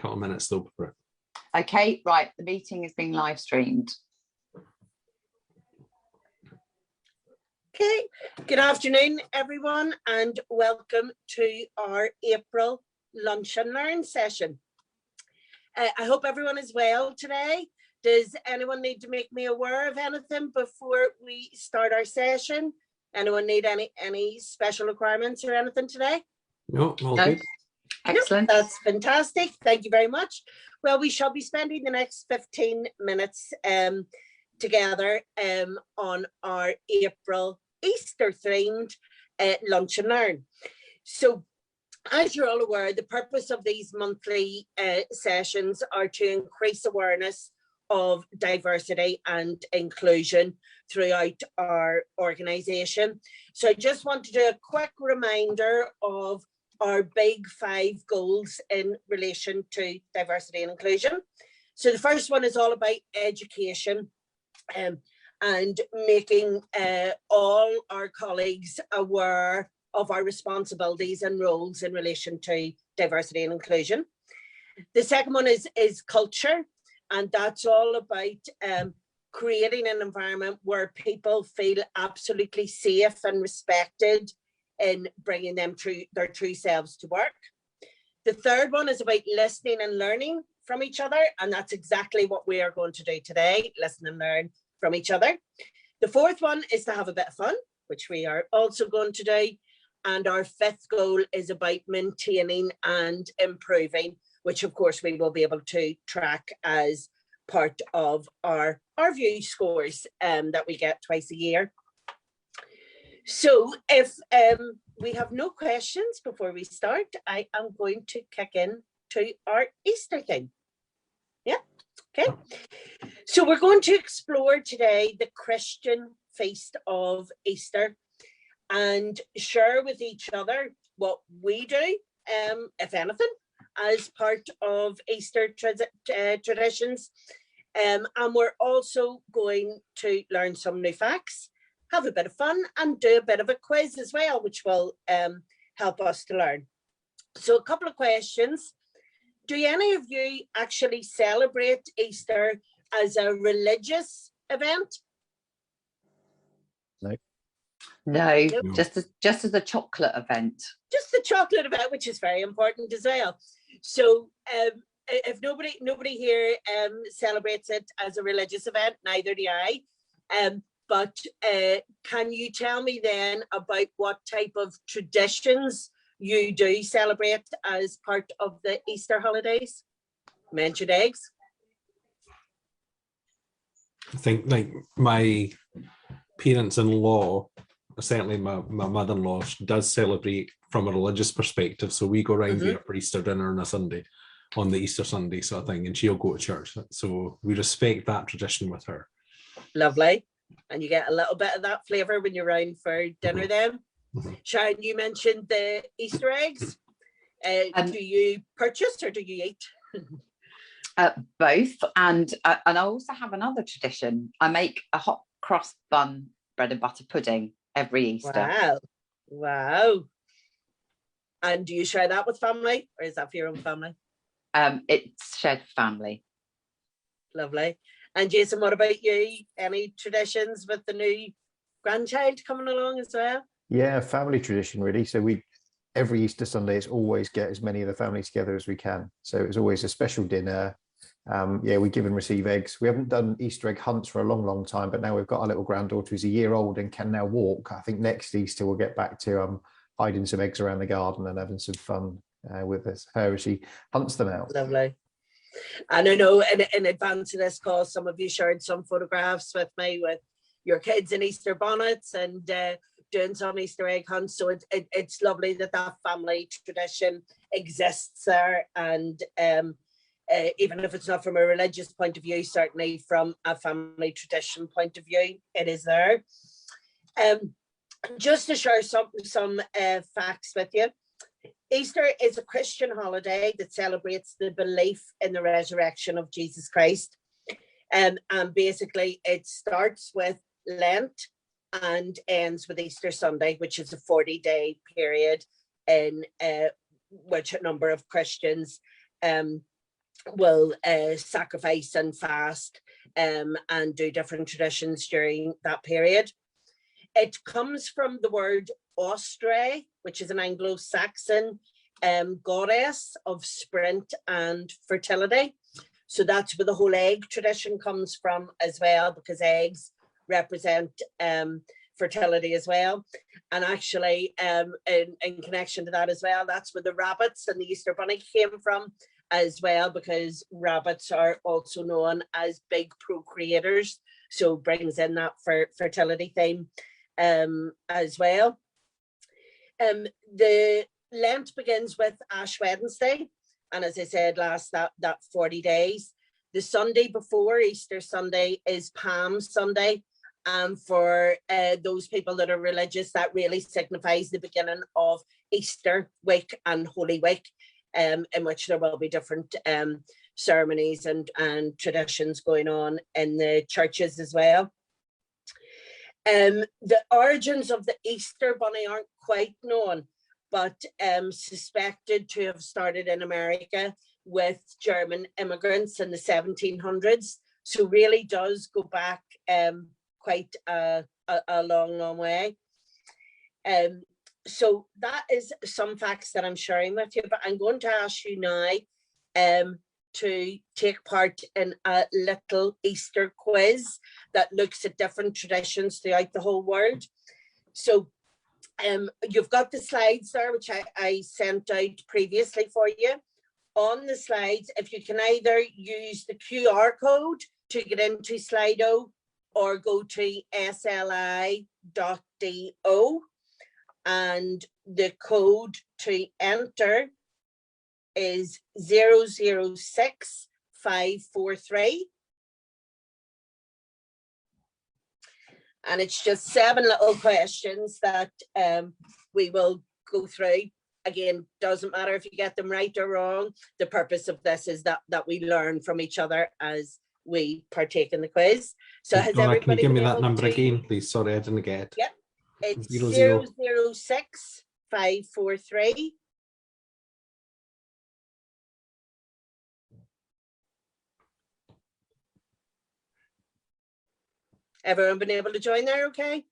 couple of minutes though before it. Okay, right. The meeting is being live streamed. Okay, good afternoon, everyone, and welcome to our April Lunch and Learn session. I hope everyone is well today. Does anyone need to make me aware of anything before we start our session? Anyone need any special requirements or anything today? No, all good. Excellent. No, that's fantastic. Thank you very much. Well, we shall be spending the next 15 minutes together on our April Easter themed Lunch and Learn. So as you're all aware, the purpose of these monthly sessions are to increase awareness of diversity and inclusion throughout our organisation. So I just want to do a quick reminder of our big 5 goals in relation to diversity and inclusion. So the first one is all about education and making all our colleagues aware of our responsibilities and roles in relation to diversity and inclusion. The second one is culture, and that's all about creating an environment where people feel absolutely safe and respected in bringing them their true selves to work. The third one is about listening and learning from each other, and that's exactly what we are going to do today, listen and learn from each other. The fourth one is to have a bit of fun, which we are also going to do. And our fifth goal is about maintaining and improving, which of course we will be able to track as part of our view scores that we get twice a year. So if we have no questions before we start, I am going to kick in to our Easter thing. Yeah, okay. So we're going to explore today the Christian feast of Easter and share with each other what we do, if anything, as part of Easter traditions. And we're also going to learn some new facts, have a bit of fun, and do a bit of a quiz as well, which will help us to learn. So a couple of questions. Do any of you actually celebrate Easter as a religious event? No, No. just as a chocolate event. Just the chocolate event, which is very important as well. So if nobody here celebrates it as a religious event, neither do I. But can you tell me then about what type of traditions you do celebrate as part of the Easter holidays? Mentioned eggs. I think like my parents-in-law, certainly my mother-in-law, does celebrate from a religious perspective. So we go around there for Easter dinner on a Sunday, on the Easter Sunday sort of thing, and she'll go to church. So we respect that tradition with her. Lovely. And you get a little bit of that flavour when you're around for dinner then. Sharon, you mentioned the Easter eggs. Do you purchase or do you eat? Both, and I also have another tradition. I make a hot cross bun bread and butter pudding every Easter. Wow. And do you share that with family, or is that for your own family? It's shared family. Lovely. And Jason, what about you? Any traditions with the new grandchild coming along as well? Yeah, family tradition really. So every Easter Sunday, it's always get as many of the family together as we can. So it's always a special dinner. We give and receive eggs. We haven't done Easter egg hunts for a long time, but now we've got our little granddaughter who's a year old and can now walk. I think next Easter we'll get back to hiding some eggs around the garden and having some fun with her as she hunts them out. Lovely. And I know in advance of this call, some of you shared some photographs with me with your kids in Easter bonnets and doing some Easter egg hunts. So it's lovely that family tradition exists there. And even if it's not from a religious point of view, certainly from a family tradition point of view, it is there. Just to share some facts with you. Easter is a Christian holiday that celebrates the belief in the resurrection of Jesus Christ. And basically it starts with Lent and ends with Easter Sunday, which is a 40-day period in which a number of Christians will sacrifice and fast and do different traditions during that period. It comes from the word Ostre, which is an Anglo-Saxon goddess of sprint and fertility. So that's where the whole egg tradition comes from as well, because eggs represent fertility as well. And actually, in connection to that as well, that's where the rabbits and the Easter Bunny came from as well, because rabbits are also known as big procreators. So brings in that fertility theme as well. The Lent begins with Ash Wednesday, and as I said last, that 40 days. The Sunday before Easter Sunday is Palm Sunday, and for those people that are religious, that really signifies the beginning of Easter week and Holy Week, in which there will be different ceremonies and traditions going on in the churches as well. The origins of the Easter Bunny aren't quite known, but suspected to have started in America with German immigrants in the 1700s. So really does go back quite a long way. So that is some facts that I'm sharing with you, but I'm going to ask you now to take part in a little Easter quiz that looks at different traditions throughout the whole world. So you've got the slides there, which I sent out previously for you. On the slides, if you can either use the QR code to get into Slido or go to sli.do, and the code to enter is 006543. And it's just 7 little questions that we will go through. Again, doesn't matter if you get them right or wrong. The purpose of this is that we learn from each other as we partake in the quiz. So has Donna, everybody can you give me been that able number to... again, please? Sorry, I didn't get it. Yep, it's 00. 006543. Everyone been able to join there, okay?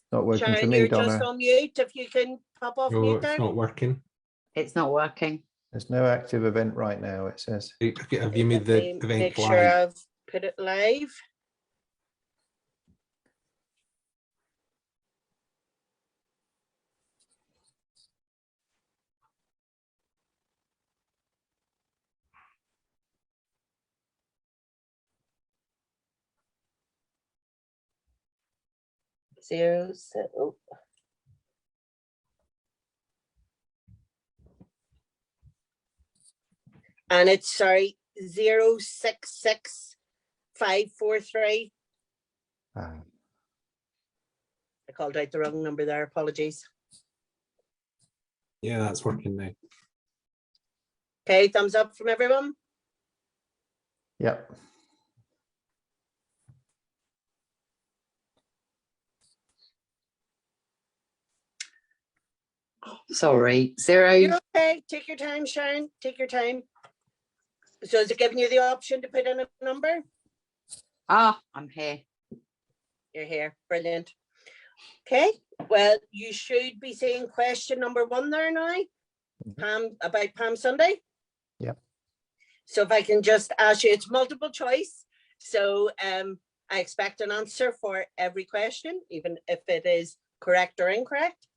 Not working Sharon, for me, you're Donna. just on mute. If you can pop off No, mute it's there. not working. It's not working. There's no active event right now, it says. Have you made the Let me event make live? sure I've put it live. Oh. And it's, sorry, 066543. I called out the wrong number there, apologies. Yeah, that's working now. Okay, thumbs up from everyone. Yep. Sorry, 0. You're okay, take your time, Sharon, take your time. So is it giving you the option to put in a number? Ah, I'm here. You're here, brilliant. Okay, well, you should be seeing question number 1 there now. Palm, about Palm Sunday. Yep. So if I can just ask you, it's multiple choice. So I expect an answer for every question, even if it is correct or incorrect.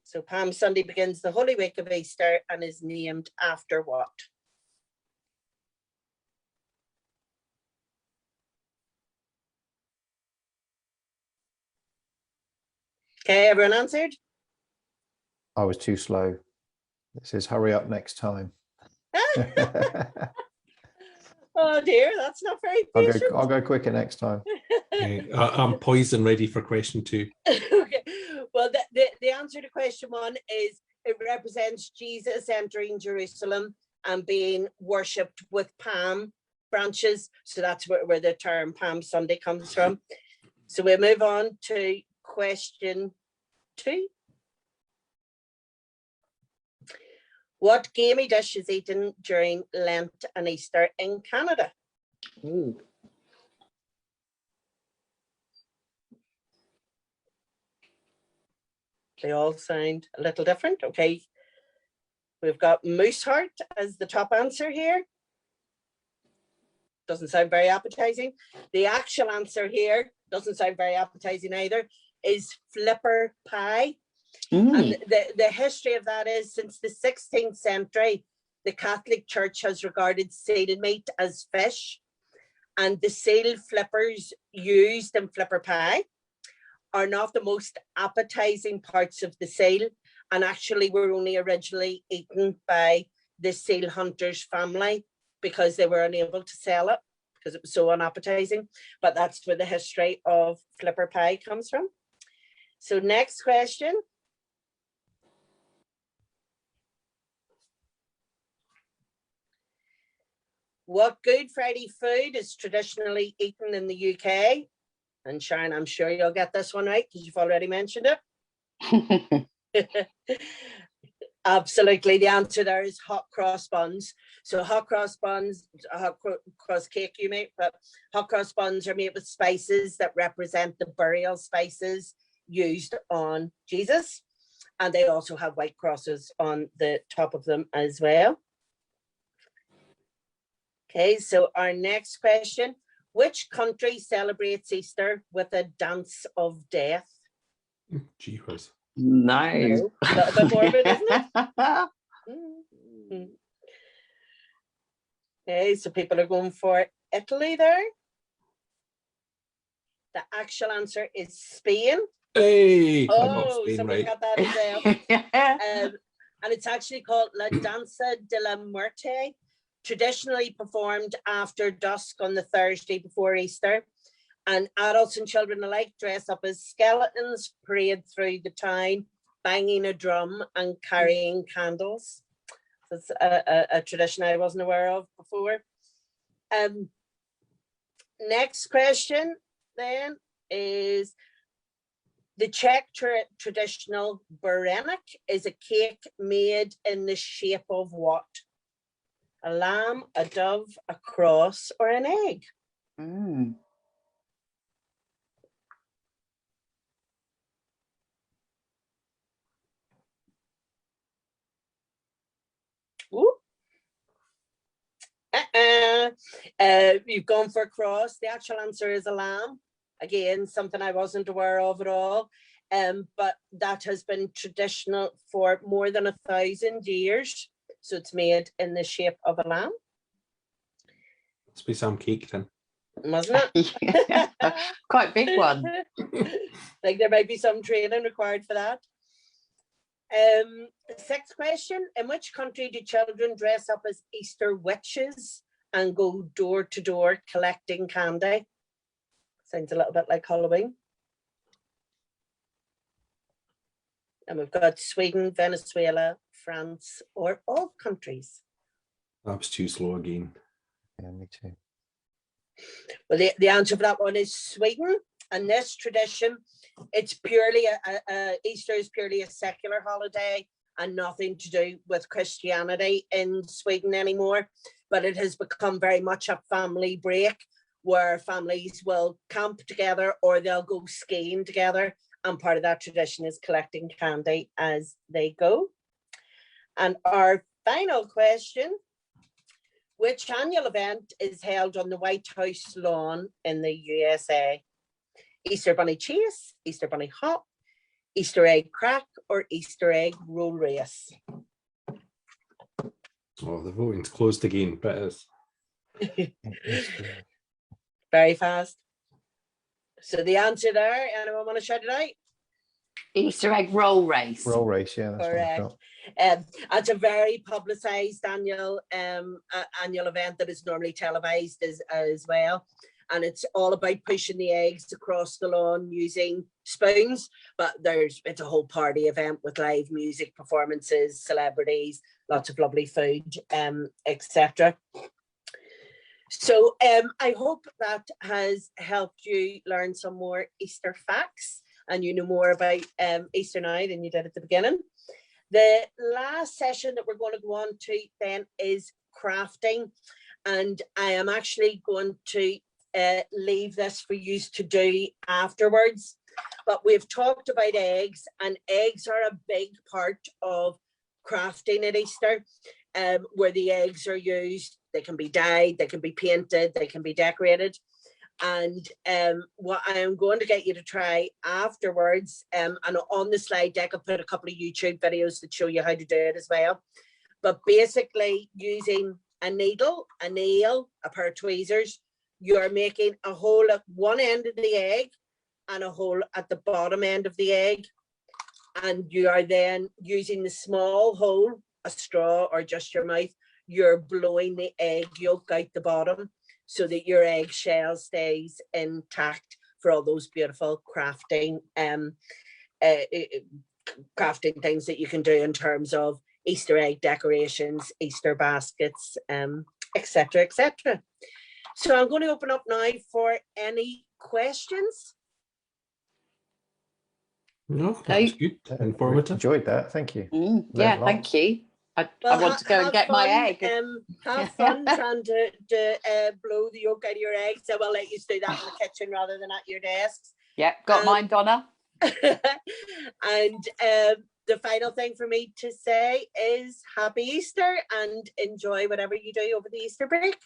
So Palm Sunday begins the Holy Week of Easter and is named after what? Okay, everyone answered? I was too slow. It says hurry up next time. Oh dear, that's not very patient. I'll go quicker next time. I'm poised and ready for question 2. Okay, well, the answer to question 1 is it represents Jesus entering Jerusalem and being worshipped with palm branches. So that's where the term Palm Sunday comes from. So we move on to question 2. What gamey dish is eaten during Lent and Easter in Canada? Ooh. They all sound a little different. Okay. We've got moose heart as the top answer here. Doesn't sound very appetizing. The actual answer here doesn't sound very appetizing either, is flipper pie. And the history of that is, since the 16th century, the Catholic Church has regarded seal meat as fish, and the seal flippers used in flipper pie are not the most appetizing parts of the seal, and actually were only originally eaten by the seal hunters family because they were unable to sell it because it was so unappetizing. But that's where the history of flipper pie comes from. So next question. What Good Friday food is traditionally eaten in the UK? And Sharon, I'm sure you'll get this one right because you've already mentioned it. Absolutely. The answer there is hot cross buns. So hot cross buns, hot cross cake you make, but hot cross buns are made with spices that represent the burial spices used on Jesus. And they also have white crosses on the top of them as well. Okay, so our next question. Which country celebrates Easter with a dance of death? Gee whiz. No. A little bit morbid, isn't it? Okay, so people are going for Italy there. The actual answer is Spain. Hey! Oh, Spain, somebody right. got that as well. And it's actually called La Danza de la Muerte, traditionally performed after dusk on the Thursday before Easter. And adults and children alike dress up as skeletons, parade through the town, banging a drum and carrying candles. That's a tradition I wasn't aware of before. Next question then is, the Czech traditional berenik is a cake made in the shape of what? A lamb, a dove, a cross, or an egg? Ooh. You've gone for a cross. The actual answer is a lamb. Again, something I wasn't aware of at all. But that has been traditional for more than 1,000 years. So it's made in the shape of a lamb. Must be some cake then. Wasn't it? Quite big one. Like there might be some training required for that. Sixth question. In which country do children dress up as Easter witches and go door to door collecting candy? Sounds a little bit like Halloween. And we've got Sweden, Venezuela, France, or all countries. That was too slow again. Yeah, me too. Well, the answer for that one is Sweden. And this tradition, it's purely Easter is purely a secular holiday and nothing to do with Christianity in Sweden anymore. But it has become very much a family break where families will camp together or they'll go skiing together. And part of that tradition is collecting candy as they go. And our final question, which annual event is held on the White House lawn in the USA? Easter Bunny Chase, Easter Bunny Hop, Easter Egg Crack, or Easter Egg Roll Race? Oh, the voting's closed again, but it's... Very fast. So the answer there, anyone want to shout it out? Easter egg roll race. Roll race, yeah, that's Correct. what I thought. It's a very publicised annual event that is normally televised as well. And it's all about pushing the eggs across the lawn using spoons. But it's a whole party event with live music performances, celebrities, lots of lovely food, etc. So I hope that has helped you learn some more Easter facts and you know more about Easter now than you did at the beginning. The last session that we're going to go on to then is crafting, and I am actually going to leave this for you to do afterwards. But we've talked about eggs, and eggs are a big part of crafting at Easter, where the eggs are used. They can be dyed, they can be painted, they can be decorated. And what I am going to get you to try afterwards, and on the slide deck, I'll put a couple of YouTube videos that show you how to do it as well. But basically, using a needle, a nail, a pair of tweezers, you are making a hole at one end of the egg and a hole at the bottom end of the egg. And you are then using the small hole, a straw or just your mouth, you're blowing the egg yolk out the bottom so that your egg shell stays intact for all those beautiful crafting crafting things that you can do in terms of Easter egg decorations, Easter baskets, etc., etc. So I'm going to open up now for any questions. No, that's good. Informative. Enjoyed that. Thank you. Yeah, thank you. I want to go and get my egg. Have fun trying to blow the yolk out of your eggs. So we'll let you do that in the kitchen rather than at your desks. Yeah, got mine, Donna. And the final thing for me to say is Happy Easter and enjoy whatever you do over the Easter break.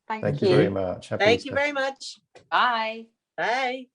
Thank you very much. Happy Thank Easter. you very much. Bye. Bye.